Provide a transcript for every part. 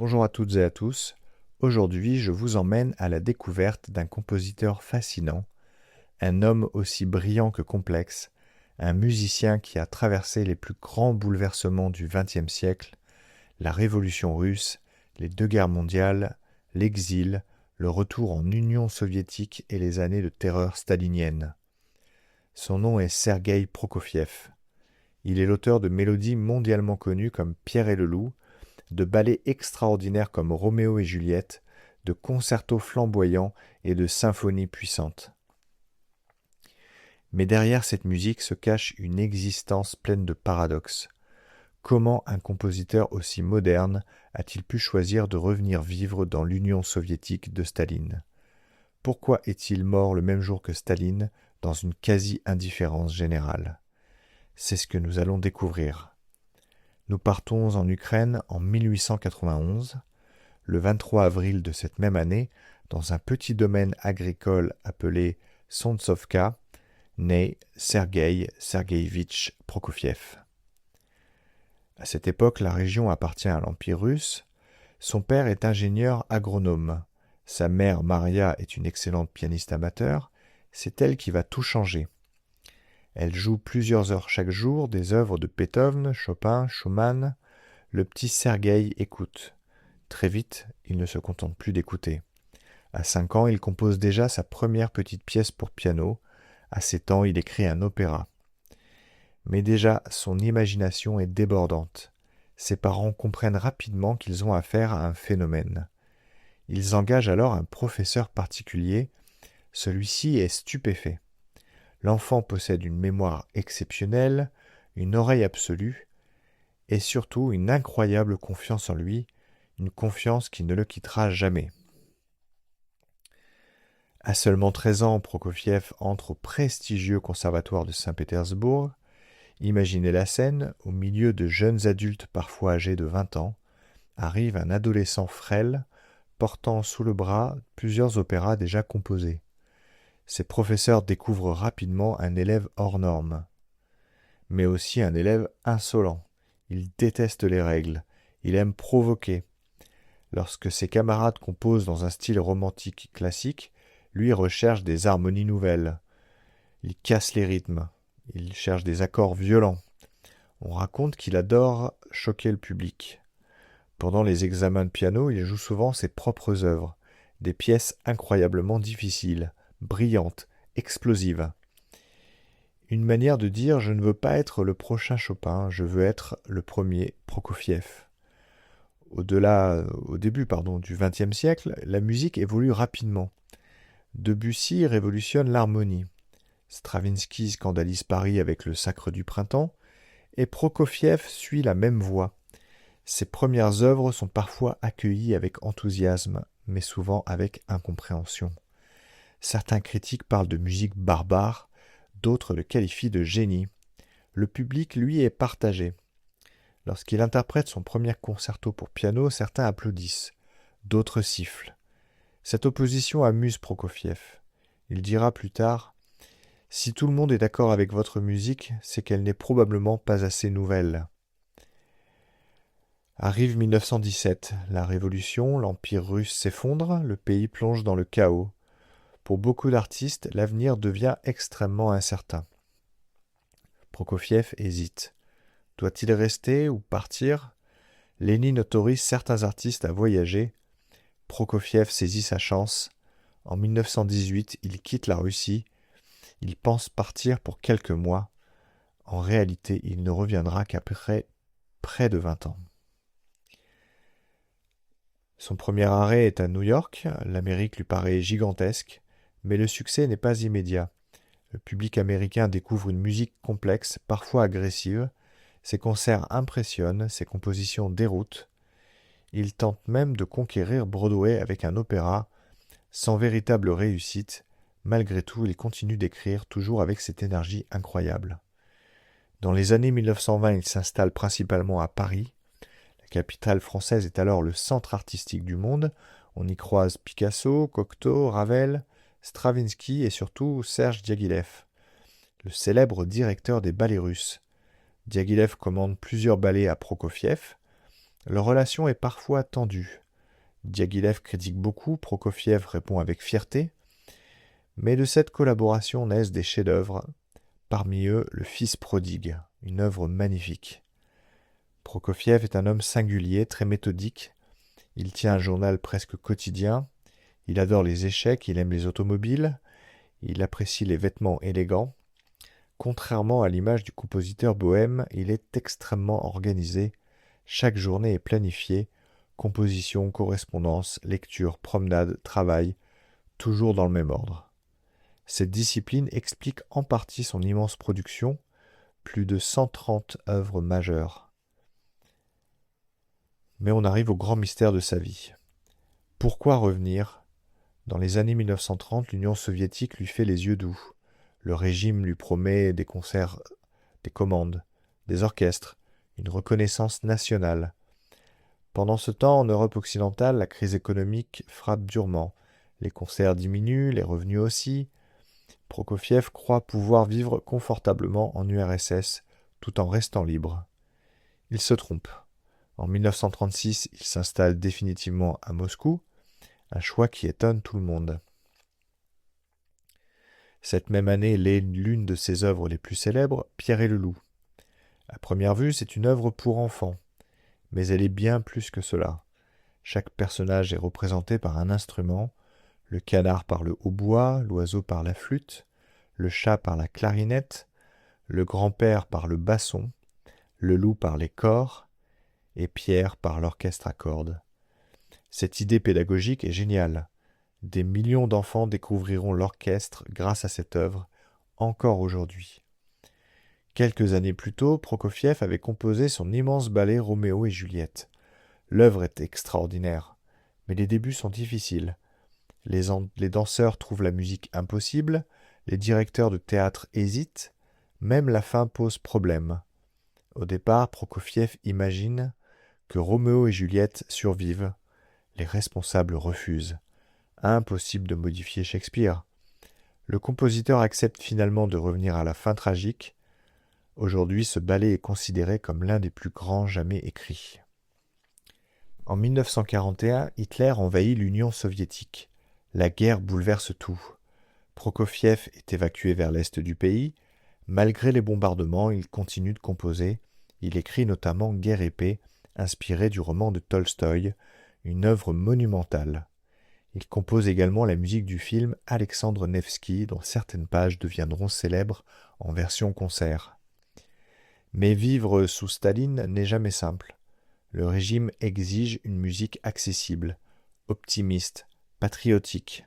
Bonjour à toutes et à tous. Aujourd'hui, je vous emmène à la découverte d'un compositeur fascinant, un homme aussi brillant que complexe, un musicien qui a traversé les plus grands bouleversements du XXe siècle, la Révolution russe, les deux guerres mondiales, l'exil, le retour en Union soviétique et les années de terreur stalinienne. Son nom est Sergueï Prokofiev. Il est l'auteur de mélodies mondialement connues comme Pierre et le loup, de ballets extraordinaires comme Roméo et Juliette, de concertos flamboyants et de symphonies puissantes. Mais derrière cette musique se cache une existence pleine de paradoxes. Comment un compositeur aussi moderne a-t-il pu choisir de revenir vivre dans l'Union soviétique de Staline ? Pourquoi est-il mort le même jour que Staline, dans une quasi-indifférence générale ? C'est ce que nous allons découvrir. Nous partons en Ukraine en 1891. Le 23 avril de cette même année, dans un petit domaine agricole appelé Sontsovka, naît Sergueï Sergueïevitch Prokofiev. À cette époque, la région appartient à l'Empire russe. Son père est ingénieur agronome. Sa mère, Maria, est une excellente pianiste amateur. C'est elle qui va tout changer. Elle joue plusieurs heures chaque jour des œuvres de Beethoven, Chopin, Schumann. Le petit Sergueï écoute. Très vite, il ne se contente plus d'écouter. À 5 ans, il compose déjà sa première petite pièce pour piano. À 7 ans, il écrit un opéra. Mais déjà, son imagination est débordante. Ses parents comprennent rapidement qu'ils ont affaire à un phénomène. Ils engagent alors un professeur particulier. Celui-ci est stupéfait. L'enfant possède une mémoire exceptionnelle, une oreille absolue et surtout une incroyable confiance en lui, une confiance qui ne le quittera jamais. À seulement 13 ans, Prokofiev entre au prestigieux conservatoire de Saint-Pétersbourg. Imaginez la scène, au milieu de jeunes adultes parfois âgés de 20 ans, arrive un adolescent frêle, portant sous le bras plusieurs opéras déjà composés. Ses professeurs découvrent rapidement un élève hors norme, mais aussi un élève insolent. Il déteste les règles, il aime provoquer. Lorsque ses camarades composent dans un style romantique classique, lui recherche des harmonies nouvelles. Il casse les rythmes, il cherche des accords violents. On raconte qu'il adore choquer le public. Pendant les examens de piano, il joue souvent ses propres œuvres, des pièces incroyablement difficiles, brillantes, explosives. Une manière de dire « je ne veux pas être le prochain Chopin, je veux être le premier Prokofiev ». Au début du XXe siècle, la musique évolue rapidement. Debussy révolutionne l'harmonie. Stravinsky scandalise Paris avec le Sacre du printemps, et Prokofiev suit la même voie. Ses premières œuvres sont parfois accueillies avec enthousiasme, mais souvent avec incompréhension. Certains critiques parlent de musique barbare, d'autres le qualifient de génie. Le public, lui, est partagé. Lorsqu'il interprète son premier concerto pour piano, certains applaudissent, d'autres sifflent. Cette opposition amuse Prokofiev. Il dira plus tard « Si tout le monde est d'accord avec votre musique, c'est qu'elle n'est probablement pas assez nouvelle. » Arrive 1917, la révolution, l'empire russe s'effondre, le pays plonge dans le chaos. Pour beaucoup d'artistes, l'avenir devient extrêmement incertain. Prokofiev hésite. Doit-il rester ou partir ? Lénine autorise certains artistes à voyager. Prokofiev saisit sa chance. En 1918, il quitte la Russie. Il pense partir pour quelques mois. En réalité, il ne reviendra qu'après près de 20 ans. Son premier arrêt est à New York. L'Amérique lui paraît gigantesque, mais le succès n'est pas immédiat. Le public américain découvre une musique complexe, parfois agressive. Ses concerts impressionnent, ses compositions déroutent. Il tente même de conquérir Broadway avec un opéra. Sans véritable réussite, malgré tout, il continue d'écrire, toujours avec cette énergie incroyable. Dans les années 1920, il s'installe principalement à Paris. La capitale française est alors le centre artistique du monde. On y croise Picasso, Cocteau, Ravel, Stravinsky et surtout Serge Diaghilev, le célèbre directeur des ballets russes. Diaghilev commande plusieurs ballets à Prokofiev. Leur relation est parfois tendue. Diaghilev critique beaucoup, Prokofiev répond avec fierté, mais de cette collaboration naissent des chefs-d'œuvre, parmi eux Le Fils prodigue, une œuvre magnifique. Prokofiev est un homme singulier, très méthodique. Il tient un journal presque quotidien. Il adore les échecs, il aime les automobiles. Il apprécie les vêtements élégants. Contrairement à l'image du compositeur bohème, il est extrêmement organisé. Chaque journée est planifiée. Composition, correspondance, lecture, promenade, travail, toujours dans le même ordre. Cette discipline explique en partie son immense production, plus de 130 œuvres majeures. Mais on arrive au grand mystère de sa vie. Pourquoi revenir ? Dans les années 1930, l'Union soviétique lui fait les yeux doux. Le régime lui promet des concerts, des commandes, des orchestres, une reconnaissance nationale. Pendant ce temps, en Europe occidentale, la crise économique frappe durement. Les concerts diminuent, les revenus aussi. Prokofiev croit pouvoir vivre confortablement en URSS tout en restant libre. Il se trompe. En 1936, il s'installe définitivement à Moscou, un choix qui étonne tout le monde. Cette même année l'est l'une de ses œuvres les plus célèbres, Pierre et le loup. À première vue, c'est une œuvre pour enfants, mais elle est bien plus que cela. Chaque personnage est représenté par un instrument, le canard par le hautbois, l'oiseau par la flûte, le chat par la clarinette, le grand-père par le basson, le loup par les cors, et Pierre par l'orchestre à cordes. Cette idée pédagogique est géniale. Des millions d'enfants découvriront l'orchestre grâce à cette œuvre, encore aujourd'hui. Quelques années plus tôt, Prokofiev avait composé son immense ballet Roméo et Juliette. L'œuvre est extraordinaire, mais les débuts sont difficiles. Les danseurs trouvent la musique impossible, les directeurs de théâtre hésitent, même la fin pose problème. Au départ, Prokofiev imagine que Roméo et Juliette survivent. Les responsables refusent. Impossible de modifier Shakespeare. Le compositeur accepte finalement de revenir à la fin tragique. Aujourd'hui, ce ballet est considéré comme l'un des plus grands jamais écrits. En 1941, Hitler envahit l'Union soviétique. La guerre bouleverse tout. Prokofiev est évacué vers l'est du pays. Malgré les bombardements, il continue de composer. Il écrit notamment Guerre et paix, inspiré du roman de Tolstoï, une œuvre monumentale. Il compose également la musique du film Alexandre Nevsky, dont certaines pages deviendront célèbres en version concert. Mais vivre sous Staline n'est jamais simple. Le régime exige une musique accessible, optimiste, patriotique.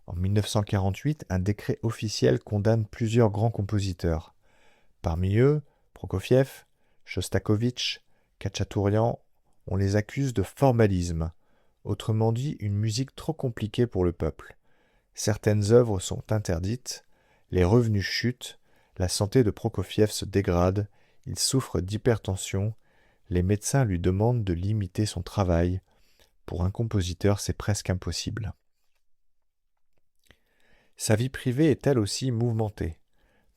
En 1948, un décret officiel condamne plusieurs grands compositeurs. Parmi eux, Prokofiev, Shostakovich, Khachaturian, on les accuse de formalisme, autrement dit une musique trop compliquée pour le peuple. Certaines œuvres sont interdites, les revenus chutent, la santé de Prokofiev se dégrade, il souffre d'hypertension, les médecins lui demandent de limiter son travail. Pour un compositeur, c'est presque impossible. Sa vie privée est elle aussi mouvementée.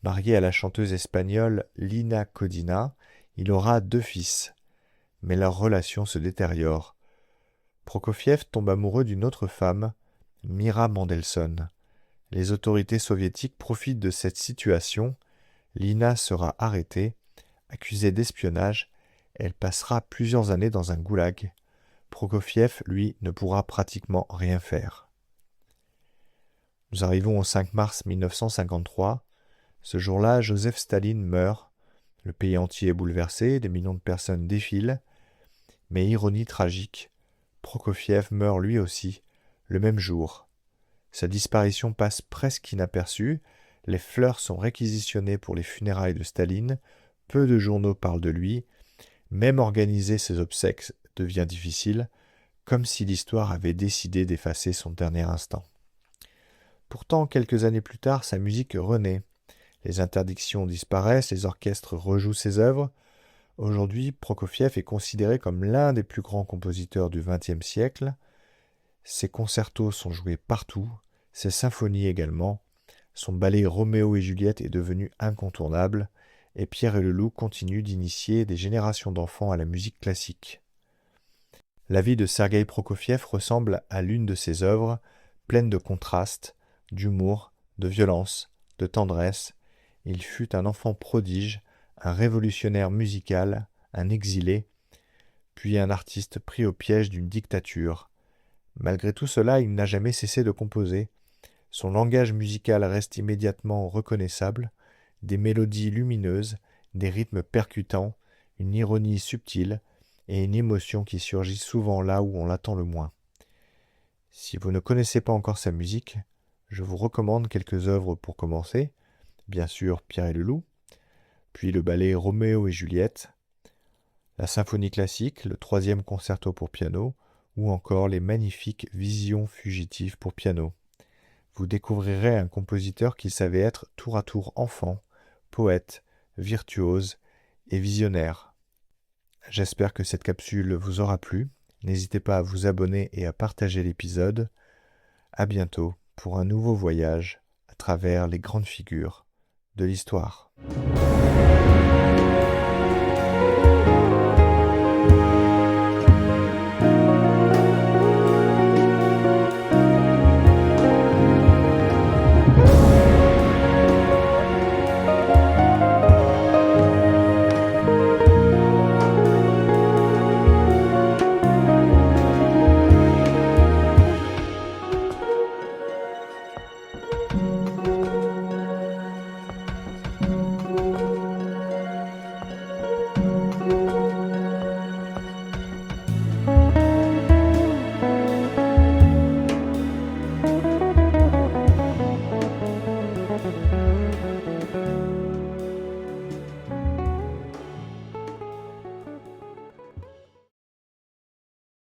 Marié à la chanteuse espagnole Lina Codina, il aura 2 fils. Mais leur relation se détériore. Prokofiev tombe amoureux d'une autre femme, Mira Mendelssohn. Les autorités soviétiques profitent de cette situation. Lina sera arrêtée, accusée d'espionnage. Elle passera plusieurs années dans un goulag. Prokofiev, lui, ne pourra pratiquement rien faire. Nous arrivons au 5 mars 1953. Ce jour-là, Joseph Staline meurt. Le pays entier est bouleversé, des millions de personnes défilent. Mais ironie tragique, Prokofiev meurt lui aussi, le même jour. Sa disparition passe presque inaperçue, les fleurs sont réquisitionnées pour les funérailles de Staline, peu de journaux parlent de lui, même organiser ses obsèques devient difficile, comme si l'histoire avait décidé d'effacer son dernier instant. Pourtant, quelques années plus tard, sa musique renaît. Les interdictions disparaissent, les orchestres rejouent ses œuvres. Aujourd'hui, Prokofiev est considéré comme l'un des plus grands compositeurs du XXe siècle. Ses concertos sont joués partout, ses symphonies également. Son ballet Roméo et Juliette est devenu incontournable. et Pierre et le Loup continuent d'initier des générations d'enfants à la musique classique. La vie de Sergueï Prokofiev ressemble à l'une de ses œuvres, pleine de contrastes, d'humour, de violence, de tendresse. Il fut un enfant prodige, un révolutionnaire musical, un exilé, puis un artiste pris au piège d'une dictature. Malgré tout cela, il n'a jamais cessé de composer. Son langage musical reste immédiatement reconnaissable, des mélodies lumineuses, des rythmes percutants, une ironie subtile et une émotion qui surgit souvent là où on l'attend le moins. Si vous ne connaissez pas encore sa musique, je vous recommande quelques œuvres pour commencer. Bien sûr, Pierre et le Loup, puis le ballet Roméo et Juliette, la symphonie classique, le 3e concerto pour piano, ou encore les magnifiques Visions fugitives pour piano. Vous découvrirez un compositeur qui savait être tour à tour enfant, poète, virtuose et visionnaire. J'espère que cette capsule vous aura plu. N'hésitez pas à vous abonner et à partager l'épisode. À bientôt pour un nouveau voyage à travers les grandes figures de l'histoire.